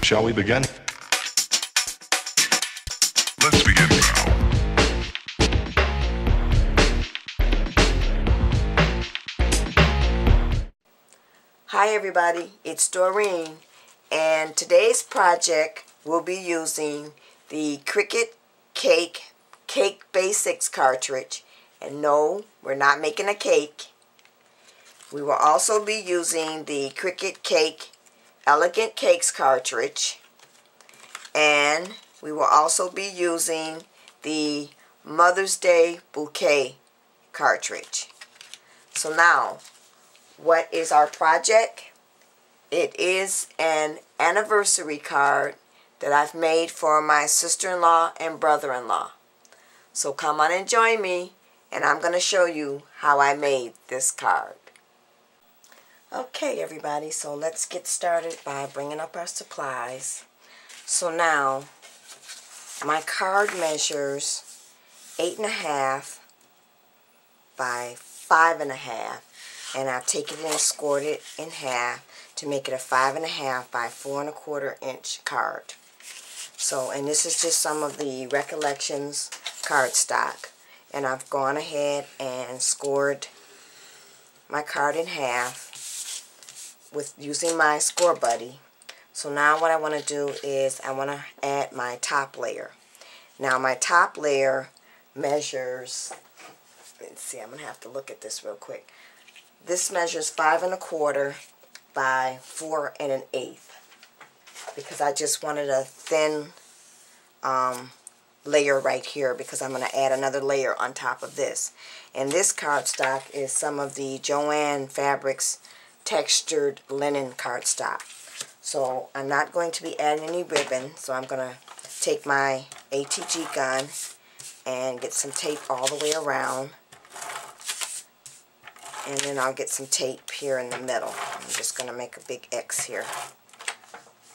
Shall we begin? Let's begin now. Hi everybody, it's Doreen, and today's project will be using the Cricut Cake Basics cartridge. And no, we're not making a cake. We will also be using the Cricut Cake Elegant Cakes cartridge, and we will also be using the Mother's Day Bouquet cartridge. So now, what is our project? It is an anniversary card that I've made for my sister-in-law and brother-in-law. So come on and join me, and I'm going to show you how I made this card. Okay everybody, so let's get started by bringing up our supplies. So now, my card measures 8.5 by 5.5, and I've taken it and scored it in half to make it a 5.5 by 4.25 inch card. So, and this is just some of the Recollections cardstock, and I've gone ahead and scored my card in half with using my score buddy. So now what I want to do is I want to add my top layer. Now my top layer measures, let's see, I'm going to have to look at this real quick. This measures 5.25 by 4 1/8 because I just wanted a thin layer right here because I'm going to add another layer on top of this. And this cardstock is some of the Joann Fabrics textured linen cardstock. So I'm not going to be adding any ribbon, so I'm going to take my ATG gun and get some tape all the way around, and then I'll get some tape here in the middle. I'm just going to make a big X here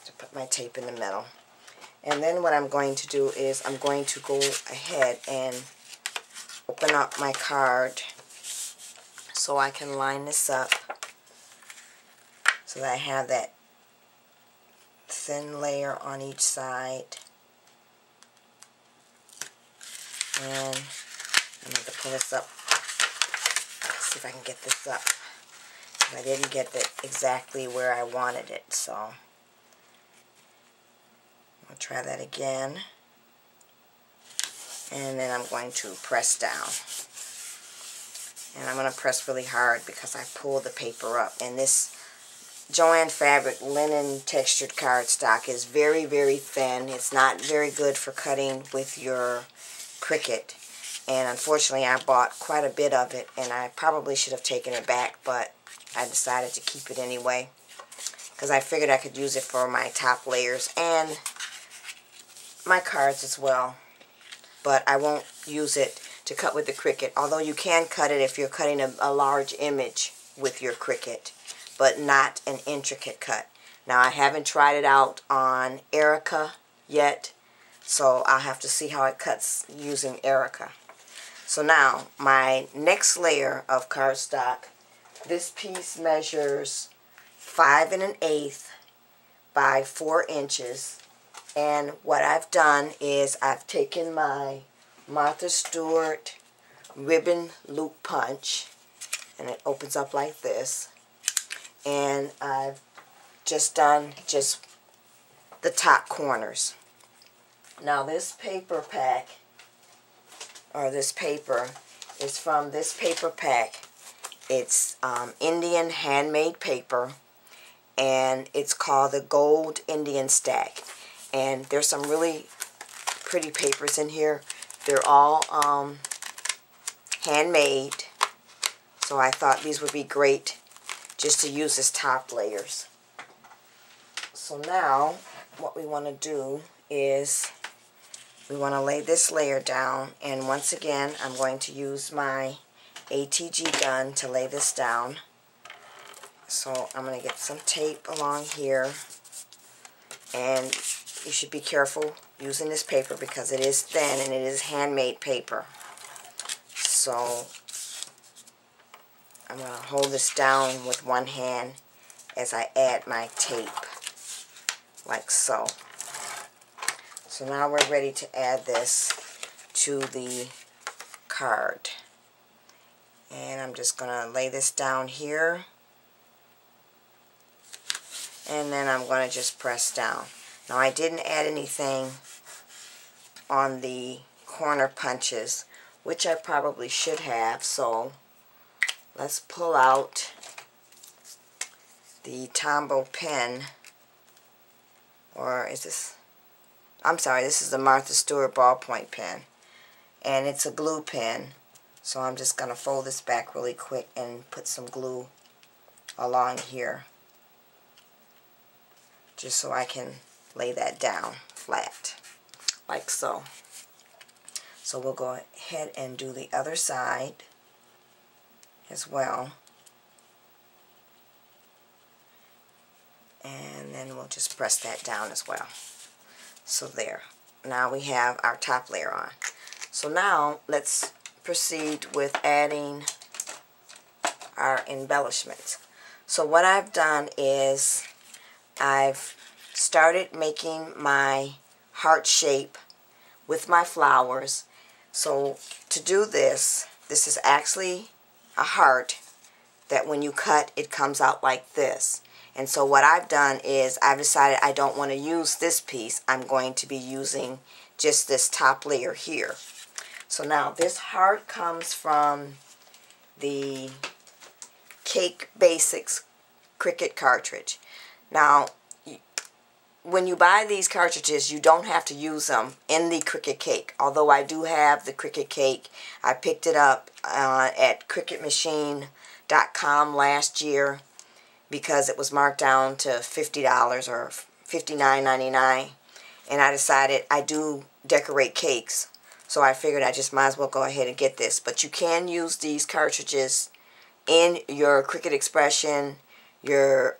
to put my tape in the middle. And then what I'm going to do is I'm going to go ahead and open up my card so I can line this up so that I have that thin layer on each side. And I'm going to pull this up. Let's see if I can get this up. I didn't get it exactly where I wanted it, so I'll try that again. And then I'm going to press down. And I'm going to press really hard because I pulled the paper up. And this Joann Fabric linen textured cardstock is very, very thin. It's not very good for cutting with your Cricut. And unfortunately I bought quite a bit of it, and I probably should have taken it back, but I decided to keep it anyway because I figured I could use it for my top layers and my cards as well. But I won't use it to cut with the Cricut, although you can cut it if you're cutting a large image with your Cricut, but not an intricate cut. Now I haven't tried it out on Erica yet, so I'll have to see how it cuts using Erica. So now my next layer of cardstock, this piece measures 5 1/8 by 4 inches. And what I've done is I've taken my Martha Stewart ribbon loop punch, and it opens up like this, and I've just done the top corners. Now this paper pack, or this paper, is from this paper pack. It's Indian handmade paper, and it's called the Gold Indian Stack. And there's some really pretty papers in here. They're all handmade, so I thought these would be great just to use as top layers. So now what we want to do is we want to lay this layer down, and once again I'm going to use my ATG gun to lay this down. So I'm going to get some tape along here, and you should be careful using this paper because it is thin and it is handmade paper. So I'm going to hold this down with one hand as I add my tape. like so. So now we're ready to add this to the card. And I'm just going to lay this down here. And then I'm going to just press down. Now I didn't add anything on the corner punches, which I probably should have, so let's pull out the Tombow pen, or is this, I'm sorry, this is the Martha Stewart ballpoint pen, and it's a glue pen, so I'm just going to fold this back really quick and put some glue along here, just so I can lay that down flat, like so. So we'll go ahead and do the other side as well. And then we'll just press that down as well. So there. Now we have our top layer on. So now let's proceed with adding our embellishments. So what I've done is I've started making my heart shape with my flowers. So to do this, this is actually a heart that when you cut, it comes out like this. And so what I've done is I've decided I don't want to use this piece. I'm going to be using just this top layer here. So now this heart comes from the Cake Basics Cricut cartridge. Now, when you buy these cartridges, you don't have to use them in the Cricut cake. Although I do have the Cricut cake. I picked it up at CricutMachine.com last year because it was marked down to $50 or $59.99. And I decided I do decorate cakes. So I figured I just might as well go ahead and get this. But you can use these cartridges in your Cricut Expression, your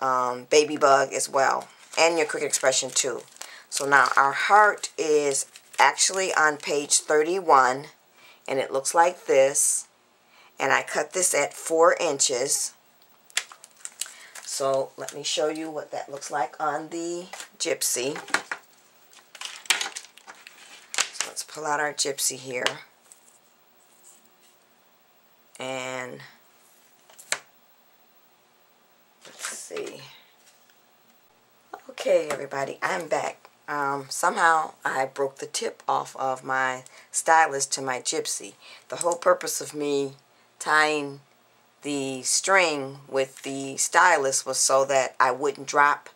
Baby Bug as well, and your Cricut Expression too. So now our heart is actually on page 31, and it looks like this. And I cut this at 4 inches. So let me show you what that looks like on the Gypsy. So let's pull out our Gypsy here. And let's see. Okay, everybody, I'm back. Somehow I broke the tip off of my stylus to my Gypsy. The whole purpose of me tying the string with the stylus was so that I wouldn't drop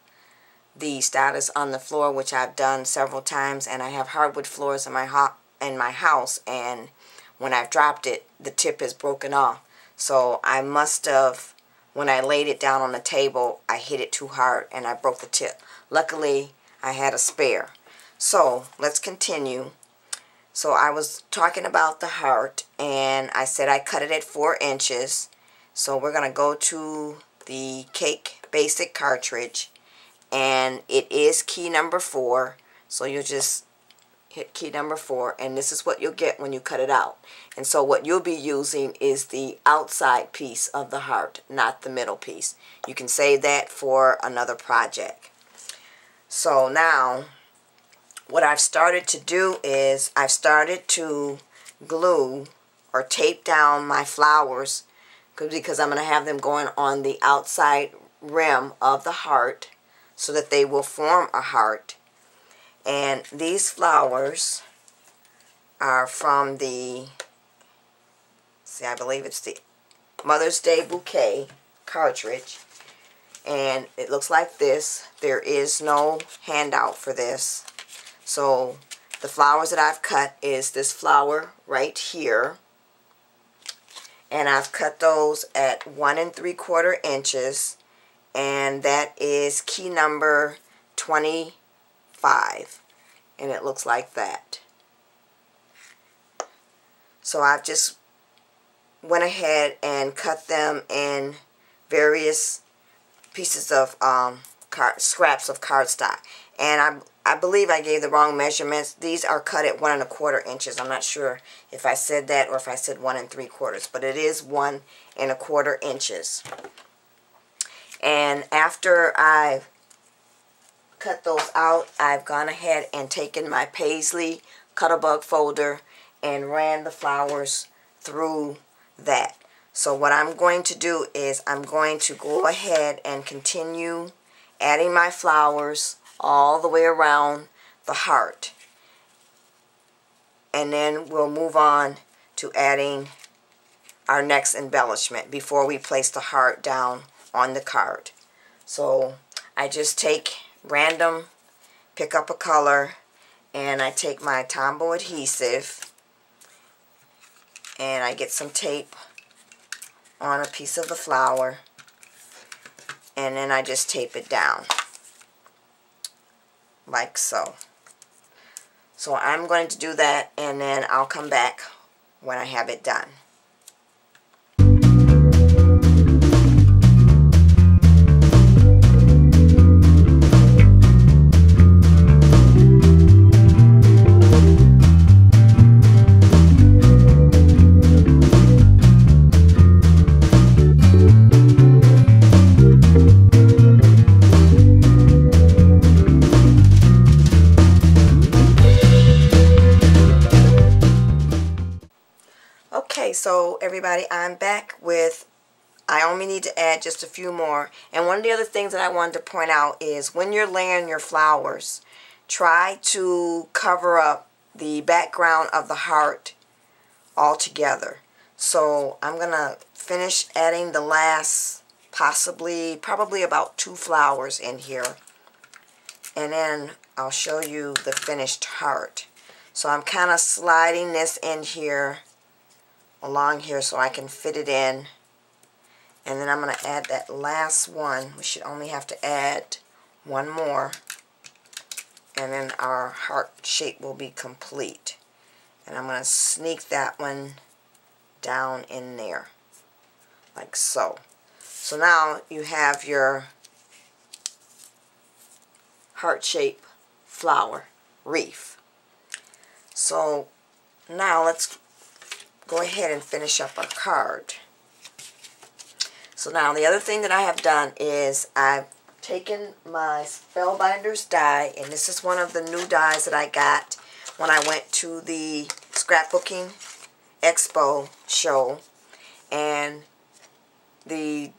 the stylus on the floor, which I've done several times, and I have hardwood floors in my house, and when I've dropped it, the tip is broken off. So I must have, when I laid it down on the table, I hit it too hard and I broke the tip. Luckily, I had a spare. So let's continue. So I was talking about the heart, and I said I cut it at 4 inches. So we're going to go to the Cake Basic cartridge, and it is key number 4. So you'll just hit key number 4, and this is what you'll get when you cut it out. And so what you'll be using is the outside piece of the heart, not the middle piece. You can save that for another project. So now what I've started to do is I've started to glue or tape down my flowers, because I'm going to have them going on the outside rim of the heart so that they will form a heart. And these flowers are from the, I believe it's the Mother's Day Bouquet cartridge. And it looks like this. There is no handout for this. So the flowers that I've cut is this flower right here. And I've cut those at 1 3/4 inches. And that is key number 25. And it looks like that. So I've just went ahead and cut them in various pieces of scraps of cardstock. And I believe I gave the wrong measurements. These are cut at 1 1/4 inches. I'm not sure if I said that or if I said 1 3/4, but it is 1 1/4 inches. And after I've cut those out, I've gone ahead and taken my paisley Cuttlebug folder and ran the flowers through that. So what I'm going to do is I'm going to go ahead and continue adding my flowers all the way around the heart. And then we'll move on to adding our next embellishment before we place the heart down on the card. So I just take random, pick up a color, and I take my Tombow adhesive and I get some tape on a piece of the flower, and then I just tape it down like so. So I'm going to do that, and then I'll come back when I have it done. Okay, so everybody, I'm back with, I only need to add just a few more. And one of the other things that I wanted to point out is when you're layering your flowers, try to cover up the background of the heart altogether. So I'm going to finish adding the last, probably about 2 flowers in here. And then I'll show you the finished heart. So I'm kind of sliding this in here, along here, so I can fit it in. And then I'm going to add that last one. We should only have to add one more, and then our heart shape will be complete. And I'm going to sneak that one down in there like so. So now you have your heart shape flower wreath. So now let's go ahead and finish up our card. So now the other thing that I have done is I've taken my Spellbinders die, and this is one of the new dies that I got when I went to the scrapbooking expo show, and the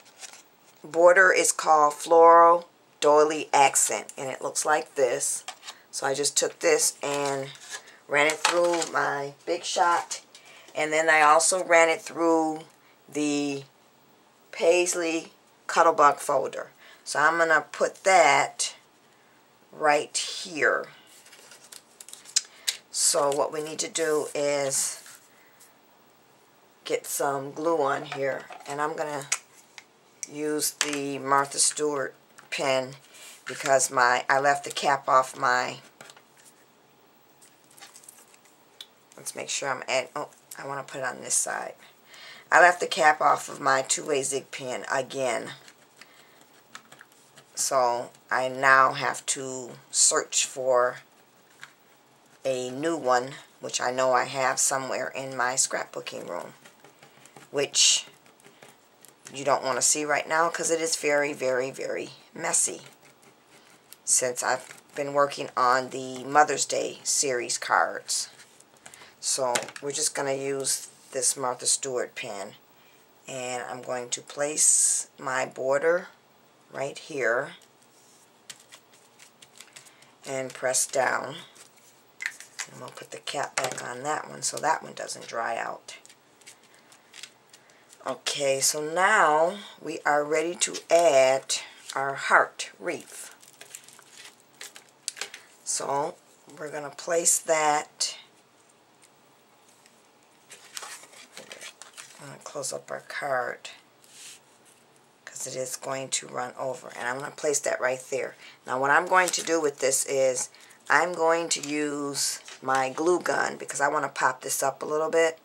border is called Floral Doily Accent, and it looks like this. So I just took this and ran it through my Big Shot. And then I also ran it through the Paisley Cuttlebug folder. So I'm going to put that right here. So what we need to do is get some glue on here. And I'm going to use the Martha Stewart pen because I left the cap off my... Let's make sure I'm adding... Oh, I want to put it on this side. I left the cap off of my two-way zig pen again. So I now have to search for a new one, which I know I have somewhere in my scrapbooking room, which you don't want to see right now because it is very, very, very messy since I've been working on the Mother's Day series cards. So we're just going to use this Martha Stewart pen, and I'm going to place my border right here and press down. And we'll put the cap back on that one so that one doesn't dry out. Okay, so now we are ready to add our heart wreath. So we're going to place that. I'm going to close up our card because it is going to run over. And I'm going to place that right there. Now what I'm going to do with this is I'm going to use my glue gun because I want to pop this up a little bit.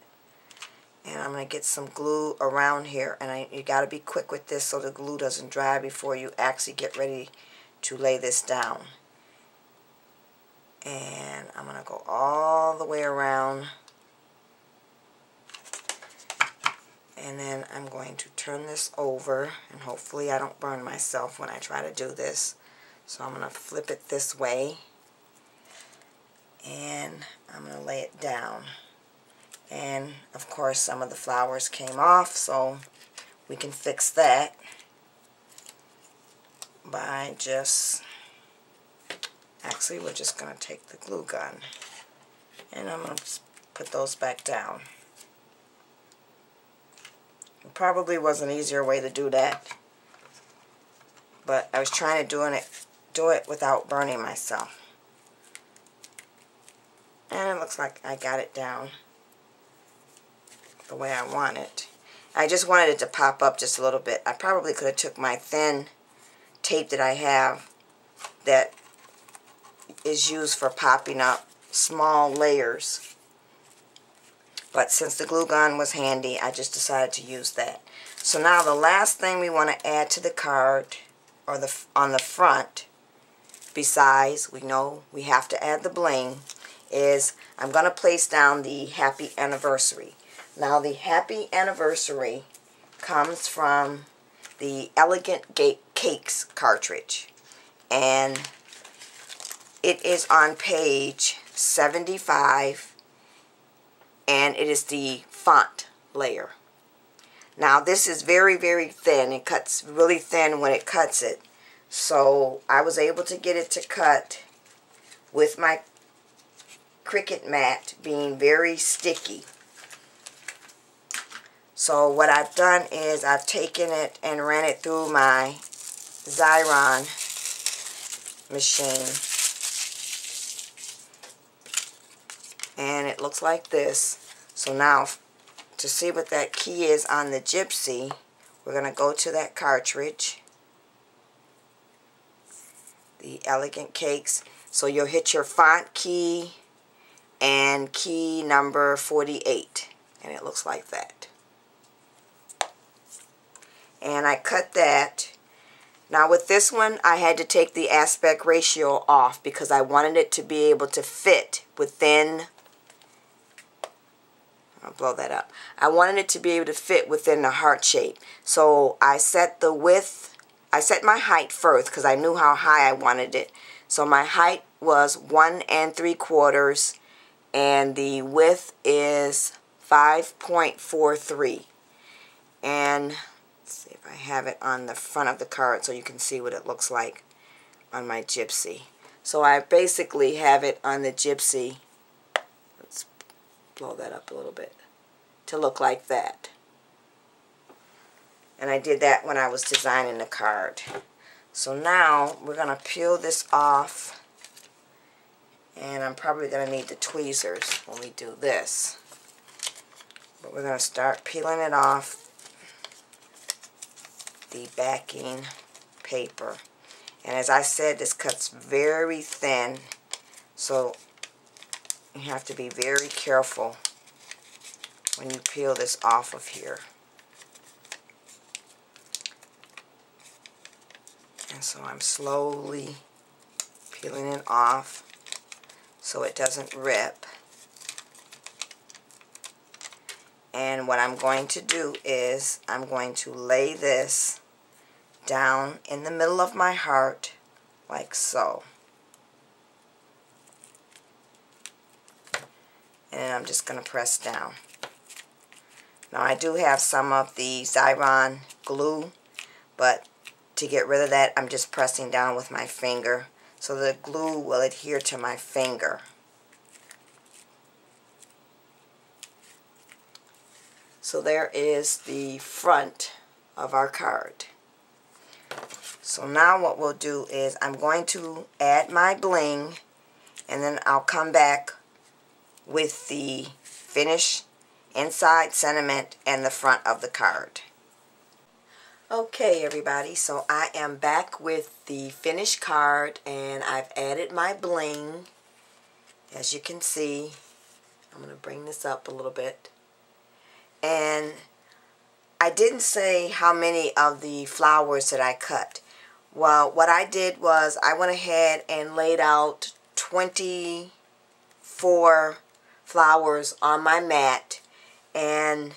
And I'm going to get some glue around here. And you got to be quick with this so the glue doesn't dry before you actually get ready to lay this down. And I'm going to go all the way around. And then I'm going to turn this over, and hopefully I don't burn myself when I try to do this. So I'm going to flip it this way, and I'm going to lay it down. And of course some of the flowers came off, so we can fix that by just, actually we're just going to take the glue gun and I'm going to put those back down. It probably was an easier way to do that, but I was trying to do it without burning myself. And it looks like I got it down the way I want it. I just wanted it to pop up just a little bit. I probably could have took my thin tape that I have that is used for popping up small layers. But since the glue gun was handy, I just decided to use that. So now the last thing we want to add to the card, or on the front, besides we know we have to add the bling, is I'm going to place down the happy anniversary. Now the happy anniversary comes from the Elegant Cakes cartridge, and it is on page 75, and it is the font layer. Now this is very, very thin. It cuts really thin when it cuts it, so I was able to get it to cut with my Cricut mat being very sticky. So what I've done is I've taken it and ran it through my Xyron machine, and it looks like this. So now to see what that key is on the Gypsy, we're going to go to that cartridge, the Elegant Cakes. So you'll hit your font key and key number 48, and it looks like that. And I cut that. Now with this one, I had to take the aspect ratio off because I wanted it to be able to fit within, I'll blow that up. I wanted it to be able to fit within the heart shape. So I set the width, I set my height first because I knew how high I wanted it. So my height was 1 3/4 and the width is 5.43. And let's see if I have it on the front of the card so you can see what it looks like on my Gypsy. So I basically have it on the Gypsy, let's blow that up a little bit, to look like that. And I did that when I was designing the card. So now we're going to peel this off, and I'm probably going to need the tweezers when we do this. But we're going to start peeling it off the backing paper. And as I said, this cuts very thin, so you have to be very careful when you peel this off of here. And so I'm slowly peeling it off so it doesn't rip. And what I'm going to do is I'm going to lay this down in the middle of my heart like so. And I'm just going to press down. Now I do have some of the Xyron glue, but to get rid of that I'm just pressing down with my finger so the glue will adhere to my finger. So there is the front of our card. So now what we'll do is I'm going to add my bling, and then I'll come back with the finished inside sentiment and the front of the card. Okay everybody, so I am back with the finished card, and I've added my bling. As you can see, I'm going to bring this up a little bit. And I didn't say how many of the flowers that I cut. Well, what I did was I went ahead and laid out 24 flowers on my mat, and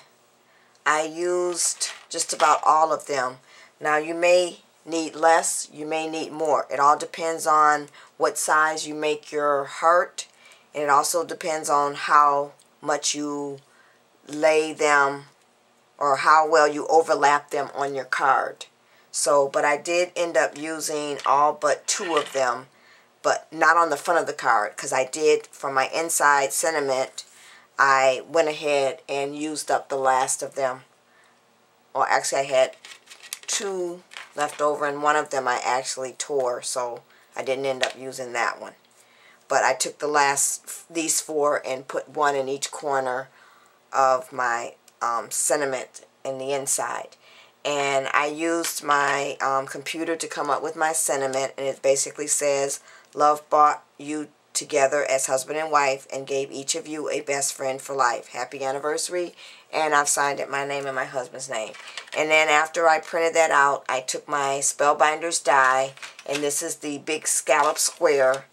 I used just about all of them. Now you may need less, you may need more. It all depends on what size you make your heart, and it also depends on how much you lay them or how well you overlap them on your card. So, but I did end up using all but 2 of them, but not on the front of the card, because I did, for my inside sentiment, I went ahead and used up the last of them. Or actually I had 2 left over, and one of them I actually tore, so I didn't end up using that one. But I took the last, these 4, and put 1 in each corner of my sentiment in the inside. And I used my computer to come up with my sentiment, and it basically says, love brought you together as husband and wife and gave each of you a best friend for life. Happy anniversary. And I've signed it my name and my husband's name. And then after I printed that out, I took my Spellbinders die, and this is the big scallop square,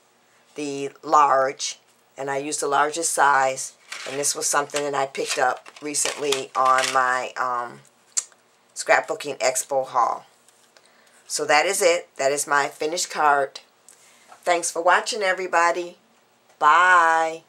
the large, and I used the largest size, and this was something that I picked up recently on my Scrapbooking Expo haul. So that is it. That is my finished card. Thanks for watching, everybody. Bye.